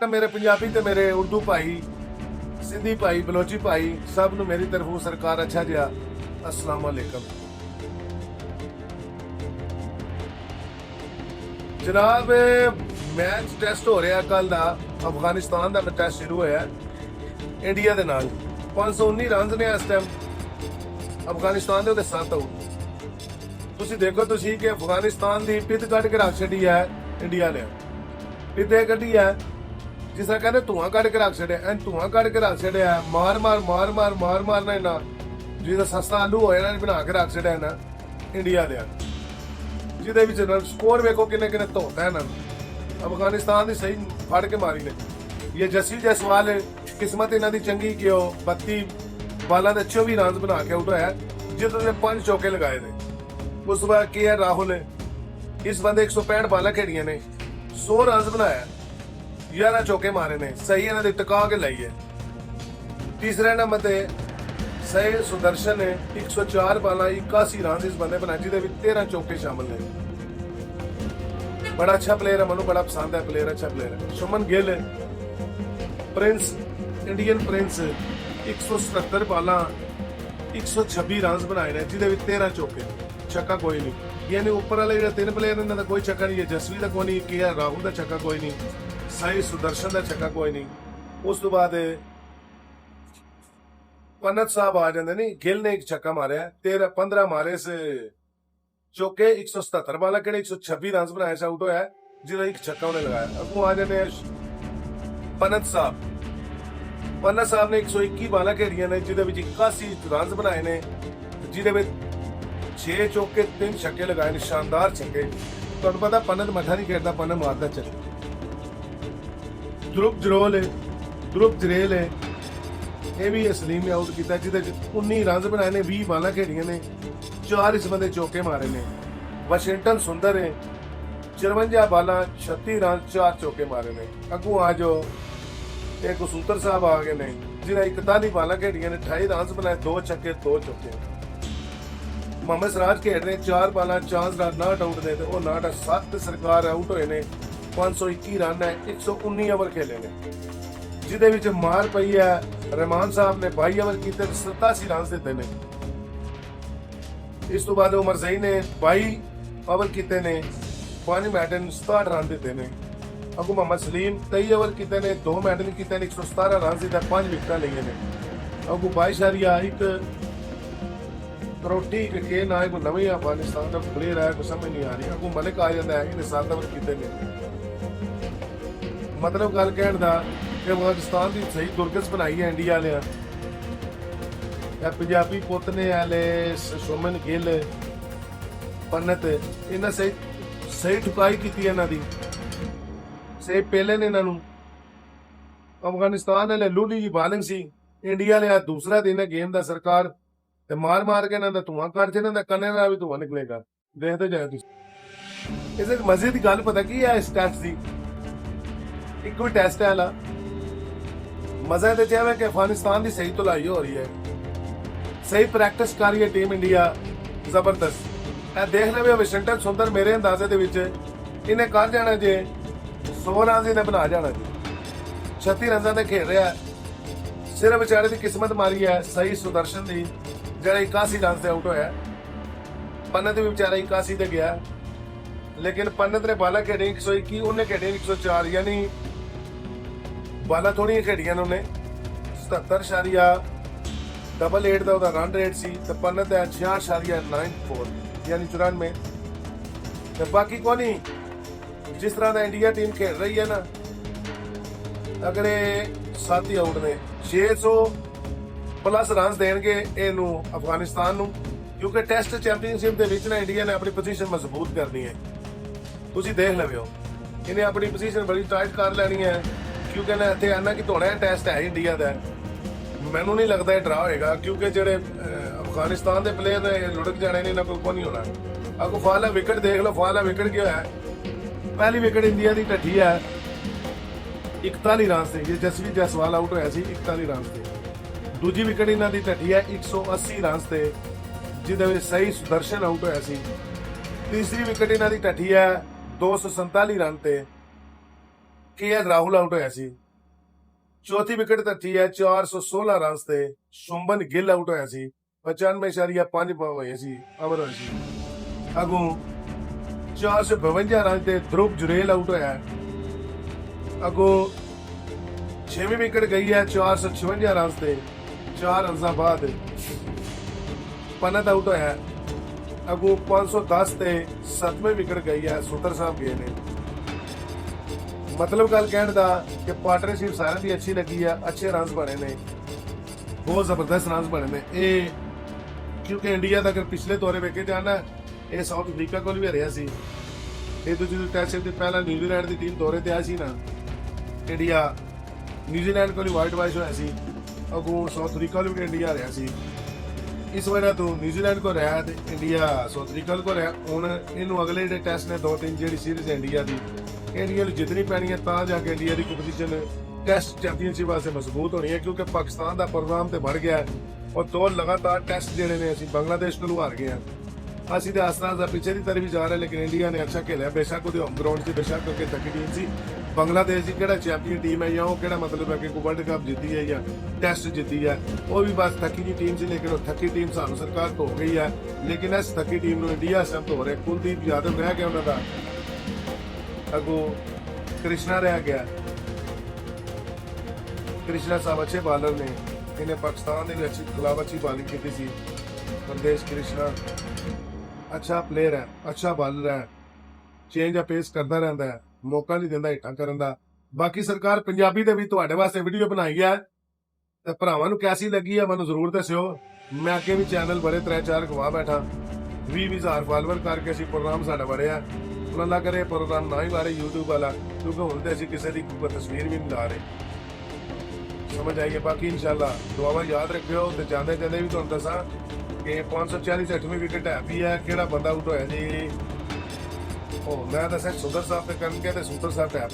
मेरे पंजाबी ते मेरे उर्दू भाई, सिंधी भाई, बलोची भाई सब नूं मेरी तरफों सरकार अच्छा जिहा अस्सलाम वालेकुम। जनाब मैच टेस्ट हो रहा कल का, अफगानिस्तान का टेस्ट शुरू होया इंडिया के नाल। 519 रन ने इस टाइम अफगानिस्तान के 7 आउट। तुसीं देखो तुसीं कि अफगानिस्तान की पित कढ़ के रख छड़ी है इंडिया ने। पित कढ़ी है जिस तरह कहते धुआं कढ़ के रख छड़िया, एन धुआं कढ़ के रख छड़िया। मार मार मार मार मार मारना इन्ना जिस सस्ता आलू हो जाना बना के रख छड़िया ना इंडिया दे। जिहदे विच स्कोर वेखो किन्ने किन्ने धोता है इन्हां। अफगानिस्तान की सही फड़ के मारी ने। ये जस्सी जयसवाल किस्मत इन्हां दी चंगी कि 32 बालां दे 24 रन बना के आउट होया, जिसने 5 चौके लगाए ने। उस बाद के है राहुल ने, इस बंदे 165 बालां खेड़ियां ने, 100 रन बनाया, 11 चौके मारे ने। सही इन्हां दी टिका के लाई है। तीसरे नंबर ते सही सुदर्शन ने 104 बालां 81 रन इस बंदे बनाए, जिहदे विच 13 चौके शामिल ने। बड़ा अच्छा प्लेयर है, मैनूं बड़ा पसंद है प्लेयर, अच्छा प्लेयर है। Shubman Gill Prince, Indian Prince 177 बालां 126 run बनाए ने, जिहदे विच 13 चौके, छक्का कोई नहीं। यानी ऊपर वाले जो 3 प्लेयर इन्हां दा कोई छक्का नहीं है। जसवी दा कोई नहीं, के राहुल दा छक्का कोई नहीं, साई सुदर्शन दा छक्का कोई नहीं। उस तो बाद पन्नत साहब आ जाते नहीं। गिल ने एक छक्का मारिया, 15 मारे से चौके, 177 बाला केड़े 126 रन बनाए से आउट होया, जिहदा एक छक्का उन्हें लगाया। अगों आ जाने पन्नत साहब। पन्नत साहब ने 121 बाला खेड़ियां ने, जिहदे विच 81 रन बनाए ने, जिहदे विच 6 चौके 3 छक्के लगाए ने, शानदार छक्के। तुहानू पता पन्नत मठा नहीं खेड़दा, पन्नत मारदा चले। ध्रुव जरेल है, ये भी सलीम ने आउट किया, जिहदे 19 रन बनाए ने, 20 बालां खेड़ियां ने, 4 इस बंदे चौके मारे ने। वाशिंगटन सुंदर है, 54 बालां 36 रन 4 चौके मारे ने। अगू आ जाओ एक कसूतर साहब आ गए ने, जिन्हें 41 बालां खेड़ियां ने, 28 रन बनाए, 2 छक्के 2 चौके। मोहम्मद सिराज खेड रहे 4 बालां 4 रन 59 आउट ने, वो 59 7 सरकार आउट होए ने। 521 रन है, 119 ओवर खेले ने, जिहदे विच मार पई है। रहमान साहब ने 22 ओवर कीते, 87 रन दिते ने। इस तो बाद उमर जई ने 22 ओवर कीते ने, 5 मैडन 67 रन दिते ने। अगू मोहम्मद सलीम 23 ओवर कीते ने, 2 मैडन कीते ने, 117 रन दिते, 5 विकेटां लईआं ने। अगू 22.1 करोटी के ना कोई नवी अफगानिस्तान का प्लेयर है, कोई समझ नहीं आ रही। अगू मलिक आ जाता है, इन्हें 7 ओवर कीते ने। मतलब गल कहण दा कि अफगानिस्तान की सही दुर्गस बनाई है इंडिया वाले। पंजाबी पुत ने आले शुभमन गिल, पन्नत, इन्हें सही ठुकाई की इन्हां दी। सही पहले ने इन्हां नूं। अफगानिस्तान वाले लूली जी बॉलिंग सी, इंडिया वाले दूसरा दिन है गेम का। सरकार ते मार मार के इन्हां दा धुआं कर इन्हां दा कन्ने दा भी धुआं निकलेगा। देखते जाओ तुसीं। इस मजे की गल पता की है इस टेस्ट की? एक कोई टेस्ट है वाला मजा तो है कि अफगानिस्तान की सही धुलाई हो रही है, सही प्रैक्टिस कर रही है टीम इंडिया, जबरदस्त। देख ले वाशिंगटन सुंदर मेरे अंदाजे दे विच इन्हें कर जाना जे 100 रन इन्हें बना जाना जी। 36 रन से खेल रहा है। सिर्फ बेचारे की किस्मत मारी है सही सुदर्शन की, जरा 81 रन से आउट होया। पन्नत भी बेचारा 81 से गया, लेकिन पन्नत ने बाला खेड़ी 121, उन्हें खेड़ी 104, यानी बाला थोड़ी खेड़ियां ने उन्हें। 77.88 का रन रेट सी, तो पन्नत है 66.94, यानी 94। तो बाकी को नहीं, जिस तरह का इंडिया टीम खेल रही है ना, अगर 7 ही आउट ने 600 प्लस रन देंगे इनू अफगानिस्तान नू, क्योंकि टेस्ट चैंपीयनशिप के विच ना इंडिया ने अपनी पोजीशन मजबूत करनी है। तुसीं देख लवो, इन्हें अपनी पोजीशन बड़ी टाइट कर लेनी है, क्योंकि ना इतने आना कि थोड़ा टेस्ट है इंडिया का। मैनू नहीं लगता ड्रा होएगा, क्योंकि जेडे अफगानिस्तान के प्लेयर ने लुढ़क जाने ने, कोई को नहीं होना। अगो फाला विकेट देख लो, फाला विकेट क्या है? पहली विकेट इंडिया की ढठी है 41 रन से, ये जसवी जयसवाल आउट होया सी 41 रन से। दूजी विकेट इन्हां दी ढठी है 180 रन से, जिहदे विच सही सुदर्शन आउट होया सी। तीसरी विकेट इन्हां दी ढठी है 247 रन ते, ਕੇ ਰਾਹੁਲ ਆਊਟ ਹੋਇਆ ਸੀ। ਚੌਥੀ ਵਿਕਟ ਧੱਤੀ ਹੈ 416 ਰਨ ਤੇ ਸ਼ੁੰਬਨ ਗਿੱਲ ਆਊਟ ਹੋਇਆ ਸੀ। 95.5 ਹੋਏ ਸੀ ਓਵਰ ਹੋਏ ਸੀ। ਅਗੋਂ 452 ਰਨ ਤੇ ਧਰੁਵ ਜੁਰੇਲ ਆਊਟ ਹੋਇਆ। ਅਗੋਂ 6ਵੀਂ ਵਿਕਟ ਗਈ ਹੈ 456 ਰਨ ਤੇ 4 ਰਨਾਂ ਬਾਅਦ ਪਨਤ ਆਊਟ ਹੋਇਆ। ਅਗੋਂ 510 ਤੇ 7ਵੀਂ ਵਿਕਟ ਗਈ ਹੈ ਸੁੰਦਰ ਸਾਹਿਬ ਗਏ ਨੇ। ਮਤਲਬ ਗੱਲ ਕਹਿਣ ਦਾ ਕਿ ਪਾਰਟਨਰਸ਼ਿਪ ਸਾਰਿਆਂ ਦੀ ਅੱਛੀ ਲੱਗੀ ਆ, ਅੱਛੇ ਰਨਸ ਬਣੇ ਨੇ, ਬਹੁਤ ਜ਼ਬਰਦਸਤ ਰਨਸ ਬਣੇ ਨੇ ਇਹ। ਕਿਉਂਕਿ ਇੰਡੀਆ ਦਾ ਅਗਰ ਪਿਛਲੇ ਦੌਰੇ ਵੇਖੇ ਜਾਣਾ, ਇਹ ਸਾਊਥ ਅਫਰੀਕਾ ਕੋਲ ਵੀ ਹਰਿਆ ਸੀ। ਇਹ ਦੂਜੀ ਟੈਸਟ ਦੇ ਪਹਿਲਾਂ ਨਿਊਜ਼ੀਲੈਂਡ ਦੀ ਟੀਮ ਦੌਰੇ ਤੇ ਆਈ ਸੀ ਨਾ, ਇੰਡੀਆ ਨਿਊਜ਼ੀਲੈਂਡ ਕੋਲ ਵਾਈਟ ਵਾਸ਼ ਹੋਇਆ ਸੀ। ਅਗੋਂ ਸਾਊਥ ਅਫਰੀਕਾ ਕੋਲ ਵੀ ਇੰਡੀਆ ਹਰਿਆ ਸੀ। ਇਸ ਵਜ੍ਹਾ ਤੋਂ ਨਿਊਜ਼ੀਲੈਂਡ ਕੋਲ ਰਿਹਾ ਤੇ ਇੰਡੀਆ ਸਾਊਥ ਅਫਰੀਕਾ ਕੋਲ ਰਿਹਾ। ਹੁਣ ਇਹਨੂੰ ਅਗਲੇ ਜਿਹੜੇ ਟੈਸਟ ਨੇ 2-3 ਜਿਹੜੀ ਸੀਰੀਜ਼ ਇੰਡੀਆ ਦੀ, ਇੰਡੀਆ ਨੂੰ ਜਿੱਤਣੀ ਪੈਣੀ ਹੈ ਤਾਂ ਜਾ ਕੇ ਇੰਡੀਆ ਦੀ ਕੰਪੀਟੀਸ਼ਨ ਟੈਸਟ ਚੈਂਪੀਅਨਸ਼ਿਪ ਵਾਸਤੇ ਮਜ਼ਬੂਤ ਹੋਣੀ ਹੈ। ਕਿਉਂਕਿ ਪਾਕਿਸਤਾਨ ਦਾ ਪ੍ਰੋਗਰਾਮ ਤੇ बढ़ ਗਿਆ ਔਰ 2 ਲਗਾਤਾਰ ਟੈਸਟ ਜਿਹੜੇ ਨੇ ਅਸੀਂ ਬੰਗਲਾਦੇਸ਼ ਕੋਲੋਂ ਹਾਰ ਗਏ ਹਾਂ। ਅਸੀਂ ਤੇ ਆਸਤਾਨ ਦਾ ਪਿੱਛੇ ਦੀ ਤਰਫ ਵੀ ਜਾ ਰਹੇ, ਲੇਕਿਨ ਇੰਡੀਆ ਨੇ ਅੱਛਾ ਖੇਲਿਆ। ਬੇਸ਼ੱਕ ਉਹਦੇ ਹੋਮ ਗਰਾਊਂਡ 'ਚ ਬੇਸ਼ੱਕ ਕਰਕੇ ਤੱਕੀ ਟੀਮ ਸੀ। ਬੰਗਲਾਦੇਸ਼ ਦੀ ਕਿਹੜਾ ਚੈਂਪੀਅਨ ਟੀਮ ਹੈ ਜਾਂ ਉਹ ਕਿਹੜਾ ਮਤਲਬ ਹੈ ਕਿ ਕੋਈ ਵਰਲਡ ਕੱਪ ਜਿੱਤੀ ਹੈ ਜਾਂ ਟੈਸਟ ਜਿੱਤੀ ਹੈ, ਉਹ ਵੀ ਬਸ ਥੱਕੀ ਦੀ ਟੀਮ ਸੀ। ਲੇਕਿਨ ਉਹ ਥੱਕੀ ਟੀਮ ਸਾਨੂੰ ਸਰਕਾਰ ਧੋ ਗਈ ਹੈ। ਲੇਕਿਨ ਇਸ ਥੱਕੀ ਟੀਮ ਨੂੰ ਇੰਡੀਆ ਸਭ ਧੋ ਰਿਹਾ। ਕੁਲਦੀਪ ਯਾਦਵ ਰਹਿ ਗਿਆ ਉਹਨਾਂ ਦਾ, ਅਗੋਂ ਕ੍ਰਿਸ਼ਨਾ ਰਹਿ ਗਿਆ। ਕ੍ਰਿਸ਼ਨਾ ਸਾਹਿਬ ਅੱਛੇ ਬਾਲਰ ਨੇ, ਇਹਨੇ ਪਾਕਿਸਤਾਨ ਦੇ ਵਿੱਚ ਖਿਲਾਫ ਅੱਛੀ ਬਾਲਿੰਗ ਕੀਤੀ ਸੀ। ਪਰਦੇਸ਼ ਕ੍ਰਿਸ਼ਨਾ ਅੱਛਾ ਪਲੇਅਰ ਹੈ, ਅੱਛਾ ਬਾਲਰ ਹੈ, ਚੇਂਜ ਆ ਪੇਸ ਕਰਦਾ ਰਹਿੰਦਾ ਹੈ, ਮੌਕਾ ਨਹੀਂ ਦਿੰਦਾ ਹਿੱਟਾਂ ਕਰਨ ਦਾ। ਬਾਕੀ ਸਰਕਾਰ ਪੰਜਾਬੀ ਦੇ ਵੀ ਤੁਹਾਡੇ ਵਾਸਤੇ ਵੀਡੀਓ ਬਣਾਈ ਹੈ ਤੇ ਭਰਾਵਾਂ ਨੂੰ ਕੈਸੀ ਲੱਗੀ ਹੈ ਮੈਨੂੰ ਜ਼ਰੂਰ ਦੱਸਿਓ। ਮੈਂ ਅੱਗੇ ਵੀ ਚੈਨਲ ਬੜੇ 3-4 ਗਵਾ ਬੈਠਾ, 20,000 ਫਾਲੋਅਰ ਕਰਕੇ ਅਸੀਂ ਪ੍ਰੋਗਰਾਮ ਸਾਡਾ ਬੜਿਆ। ਉਹਨਾਂ ਲਾ ਕਰੇ ਪ੍ਰੋਗਰਾਮ ਨਾ ਹੀ ਬਾਰੇ YouTube ਵਾਲਾ, ਕਿਉਂਕਿ ਹੁਣ ਤੇ ਅਸੀਂ ਕਿਸੇ ਦੀ ਕੋਈ ਤਸਵੀਰ ਵੀ ਨਹੀਂ ਲਾ ਰਹੇ। ਸਮਝ ਆਈਏ। ਬਾਕੀ ਇਨਸ਼ਾਅੱਲਾ ਦੁਆਵਾਂ ਯਾਦ ਰੱਖਿਓ ਤੇ ਜਾਂਦੇ ਜਾਂਦੇ ਵੀ ਤੁਹਾਨੂੰ ਦੱਸਾਂ ਕਿ 540 8ਵੀਂ ਵਿਕਟ ਹੈ ਵੀ ਹੈ। ਕਿਹੜਾ ਬੰਦਾ ਆਊਟ ਹੋਇਆ ਜੀ, ਉਹ ਮੈਂ ਦੱਸਿਆ ਸੁੰਦਰ ਸਾਹਿਬ ਤੇ ਕਰਨ ਕੇ ਤੇ ਸੁੰਦਰ ਸਾਹਿਬ ਟੈਪ